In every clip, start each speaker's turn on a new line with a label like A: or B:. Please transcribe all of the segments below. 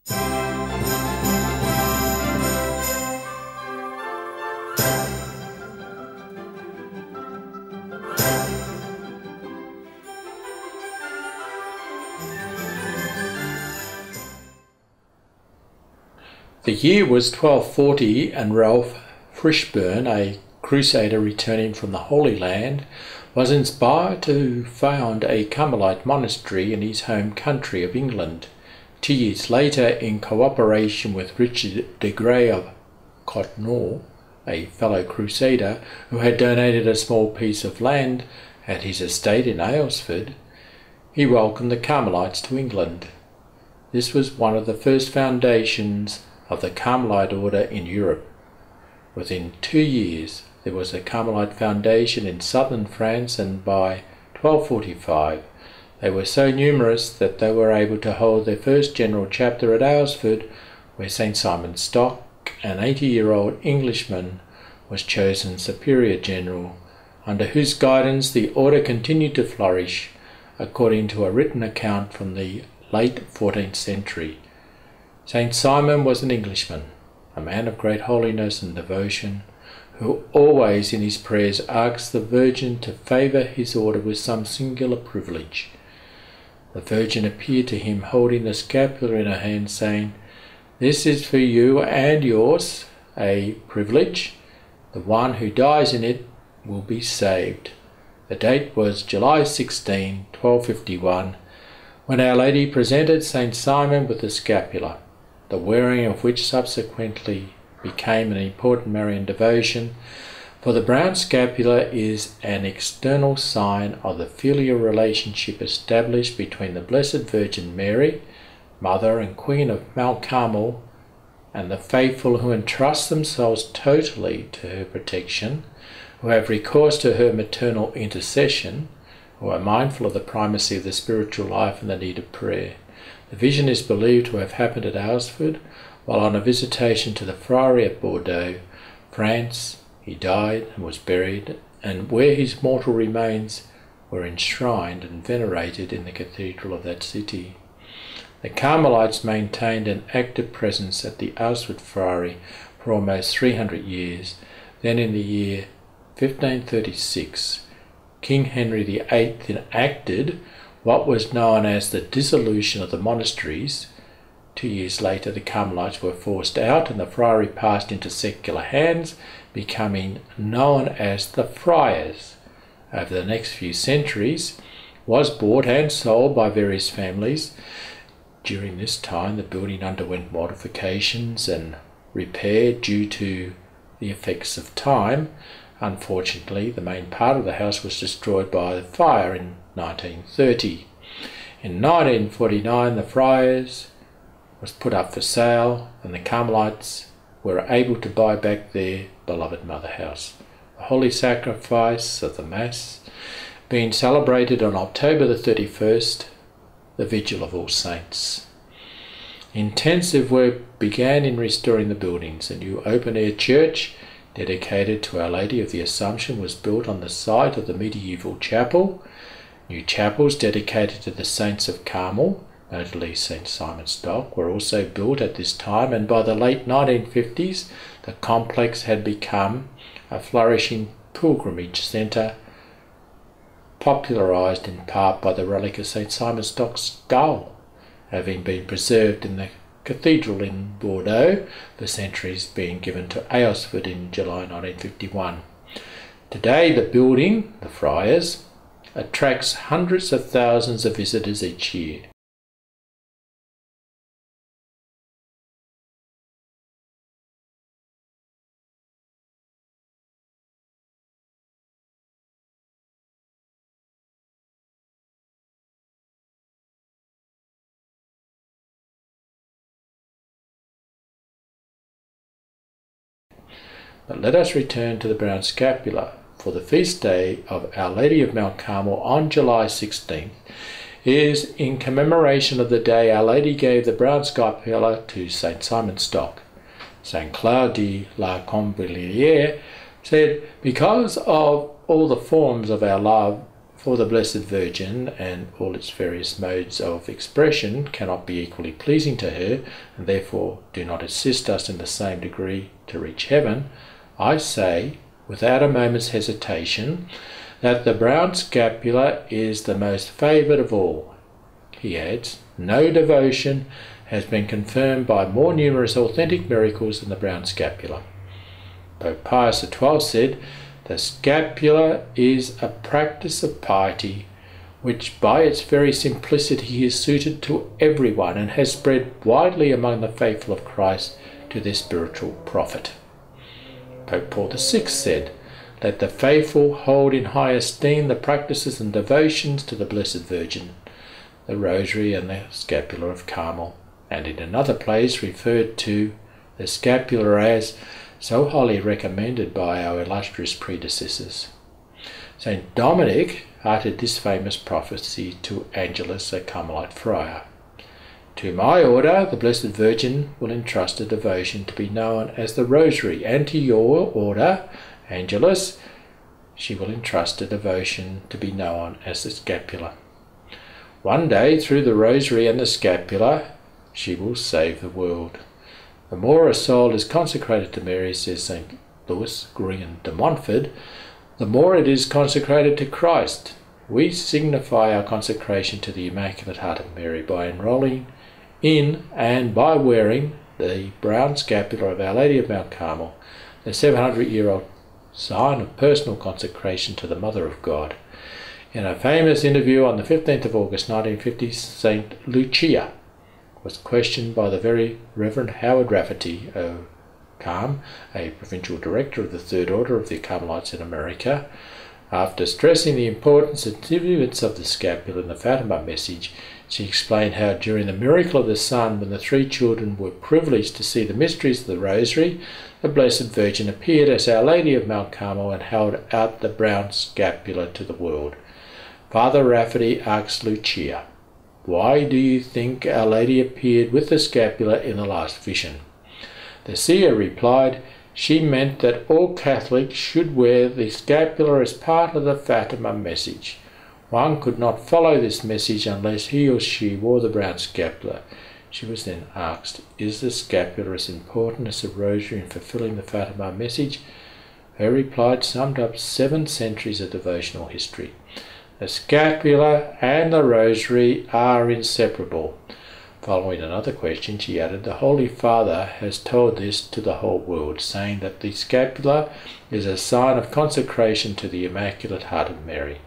A: The year was 1240, and Ralph Frishburn, a crusader returning from the Holy Land, was inspired to found a Carmelite monastery in his home country of England. 2 years later, in cooperation with Richard de Grey of Cottenor, a fellow crusader who had donated a small piece of land at his estate in Aylesford, he welcomed the Carmelites to England. This was one of the first foundations of the Carmelite order in Europe. Within 2 years there was a Carmelite foundation in southern France, and by 1245 they were so numerous that they were able to hold their first general chapter at Aylesford, where St. Simon Stock, an 80-year-old Englishman, was chosen superior general, under whose guidance the order continued to flourish, according to a written account from the late 14th century. St. Simon was an Englishman, a man of great holiness and devotion, who always in his prayers asked the Virgin to favour his order with some singular privilege. The Virgin appeared to him holding the scapular in her hand, saying, "This is for you and yours, a privilege. The one who dies in it will be saved." The date was July 16, 1251, when Our Lady presented St. Simon with the scapular, the wearing of which subsequently became an important Marian devotion, for the Brown Scapular is an external sign of the filial relationship established between the Blessed Virgin Mary, Mother and Queen of Mount Carmel, and the faithful who entrust themselves totally to her protection, who have recourse to her maternal intercession, who are mindful of the primacy of the spiritual life and the need of prayer. The vision is believed to have happened at Aylesford while on a visitation to the friary at Bordeaux, France. He died and was buried, and where his mortal remains were enshrined and venerated in the cathedral of that city. The Carmelites maintained an active presence at the Aylesford friary for almost 300 years. Then in the year 1536, King Henry VIII enacted what was known as the Dissolution of the Monasteries. 2 years later, the Carmelites were forced out and the friary passed into secular hands, becoming known as the Friars. Over the next few centuries, was bought and sold by various families. During this time, the building underwent modifications and repair due to the effects of time. Unfortunately, the main part of the house was destroyed by the fire in 1930. In 1949, the Friars was put up for sale, and the Carmelites were able to buy back their beloved mother house. The Holy Sacrifice of the Mass being celebrated on October the 31st, the Vigil of All Saints. Intensive work began in restoring the buildings. A new open-air church dedicated to Our Lady of the Assumption was built on the site of the medieval chapel. New chapels dedicated to the Saints of Carmel, notably St. Simon Stock, were also built at this time, and by the late 1950s the complex had become a flourishing pilgrimage centre, popularised in part by the relic of St. Simon Stock's skull, having been preserved in the cathedral in Bordeaux for centuries, being given to Aylesford in July 1951. Today the building, the Friars, attracts hundreds of thousands of visitors each year. But let us return to the Brown Scapular, for the feast day of Our Lady of Mount Carmel on July 16th is in commemoration of the day Our Lady gave the Brown Scapular to St. Simon Stock. St. Claude de la Combilliere said, "Because of all the forms of our love for the Blessed Virgin and all its various modes of expression cannot be equally pleasing to her, and therefore do not assist us in the same degree to reach heaven, I say, without a moment's hesitation, that the Brown Scapular is the most favoured of all. He adds, no devotion has been confirmed by more numerous authentic miracles than the Brown Scapular. Pope Pius XII said, the scapular is a practice of piety which by its very simplicity is suited to everyone and has spread widely among the faithful of Christ to their spiritual profit. Pope Paul VI said, let the faithful hold in high esteem the practices and devotions to the Blessed Virgin, the Rosary and the Scapular of Carmel, and in another place referred to the scapular as so highly recommended by our illustrious predecessors. Saint Dominic uttered this famous prophecy to Angelus, a Carmelite friar. To my order, the Blessed Virgin will entrust a devotion to be known as the Rosary, and to your order, Angelus, she will entrust a devotion to be known as the Scapular. One day, through the Rosary and the Scapular, she will save the world. The more a soul is consecrated to Mary, says St. Louis Grignon de Montfort, the more it is consecrated to Christ. We signify our consecration to the Immaculate Heart of Mary by enrolling in and by wearing the Brown Scapular of Our Lady of Mount Carmel, the 700-year-old sign of personal consecration to the Mother of God. In a famous interview on the 15th of August 1950, St. Lucia was questioned by the very Reverend Howard Rafferty, Carm, a provincial director of the Third Order of the Carmelites in America. After stressing the importance and significance of the scapular in the Fatima message, she explained how during the miracle of the Sun, when the three children were privileged to see the mysteries of the Rosary, the Blessed Virgin appeared as Our Lady of Mount Carmel and held out the brown scapular to the world. Father Rafferty asked Lucia, why do you think Our Lady appeared with the scapular in the last vision? The seer replied, she meant that all Catholics should wear the scapular as part of the Fatima message. One could not follow this message unless he or she wore the brown scapular. She was then asked, is the scapular as important as the Rosary in fulfilling the Fatima message? Her reply summed up 7 centuries of devotional history. The scapular and the Rosary are inseparable. Following another question, she added, the Holy Father has told this to the whole world, saying that the scapular is a sign of consecration to the Immaculate Heart of Mary.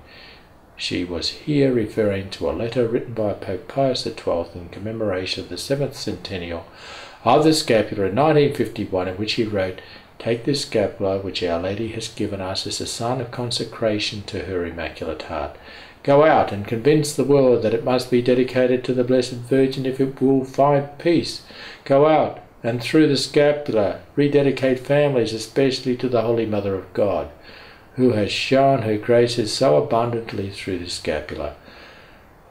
A: She was here referring to a letter written by Pope Pius XII in commemoration of the 7th centennial of the scapular in 1951, in which he wrote, take this scapular which Our Lady has given us as a sign of consecration to her Immaculate Heart. Go out and convince the world that it must be dedicated to the Blessed Virgin if it will find peace. Go out and through the scapular rededicate families, especially to the Holy Mother of God, who has shown her graces so abundantly through the scapular.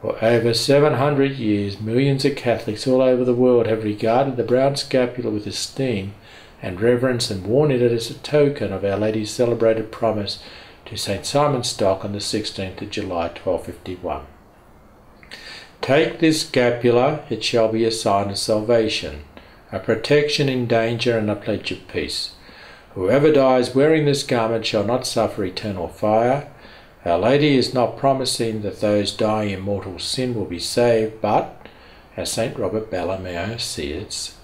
A: For over 700 years, millions of Catholics all over the world have regarded the brown scapular with esteem and reverence and worn it as a token of Our Lady's celebrated promise to St. Simon Stock on the 16th of July 1251. Take this scapular, it shall be a sign of salvation, a protection in danger and a pledge of peace. Whoever dies wearing this garment shall not suffer eternal fire. Our Lady is not promising that those dying in mortal sin will be saved, but, as St. Robert Bellarmine says,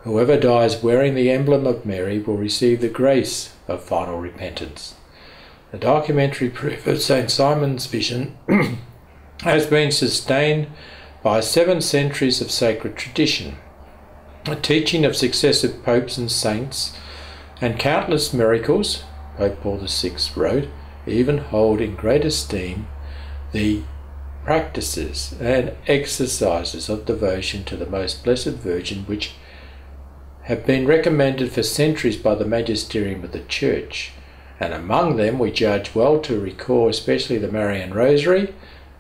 A: whoever dies wearing the emblem of Mary will receive the grace of final repentance. The documentary proof of St. Simon's vision has been sustained by 7 centuries of sacred tradition, a teaching of successive popes and saints, and countless miracles. Pope Paul VI wrote, even hold in great esteem the practices and exercises of devotion to the Most Blessed Virgin which have been recommended for centuries by the magisterium of the Church. And among them we judge well to recall especially the Marian Rosary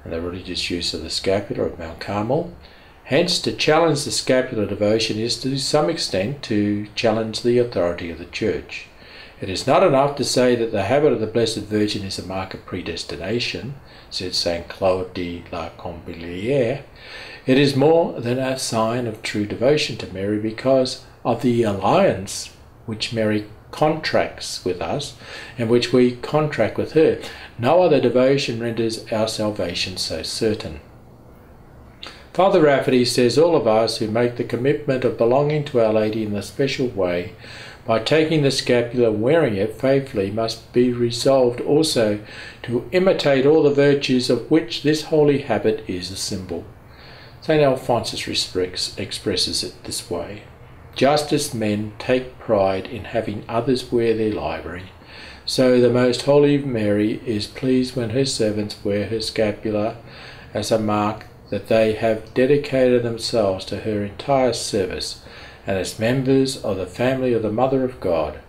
A: and the religious use of the scapular of Mount Carmel. Hence, to challenge the scapular devotion is to some extent to challenge the authority of the Church. It is not enough to say that the habit of the Blessed Virgin is a mark of predestination, said Saint Claude de la Combilière. It is more than a sign of true devotion to Mary because of the alliance which Mary contracts with us and which we contract with her. No other devotion renders our salvation so certain. Father Rafferty says all of us who make the commitment of belonging to Our Lady in a special way by taking the scapular and wearing it faithfully must be resolved also to imitate all the virtues of which this holy habit is a symbol. St. Alphonsus expresses it this way: just as men take pride in having others wear their livery, so the Most Holy Mary is pleased when her servants wear her scapular as a mark that they have dedicated themselves to her entire service and as members of the family of the Mother of God.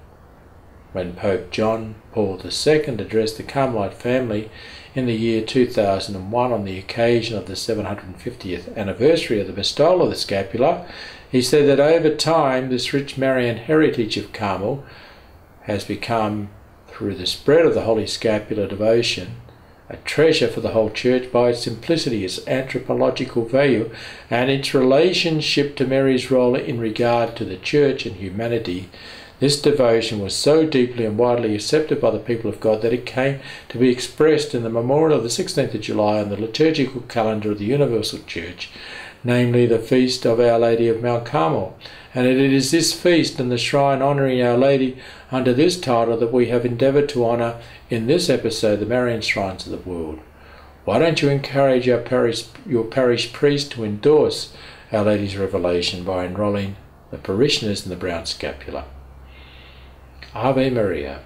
A: When Pope John Paul II addressed the Carmelite family in the year 2001 on the occasion of the 750th anniversary of the bestowal of the scapular, he said that over time this rich Marian heritage of Carmel has become, through the spread of the Holy Scapular devotion, a treasure for the whole Church by its simplicity, its anthropological value, and its relationship to Mary's role in regard to the Church and humanity. This devotion was so deeply and widely accepted by the people of God that it came to be expressed in the memorial of the 16th of July on the liturgical calendar of the Universal Church, namely the feast of Our Lady of Mount Carmel. And it is this feast and the shrine honouring Our Lady under this title that we have endeavoured to honour in this episode, the Marian Shrines of the World. Why don't you encourage your parish priest to endorse Our Lady's revelation by enrolling the parishioners in the Brown Scapular? Ave Maria.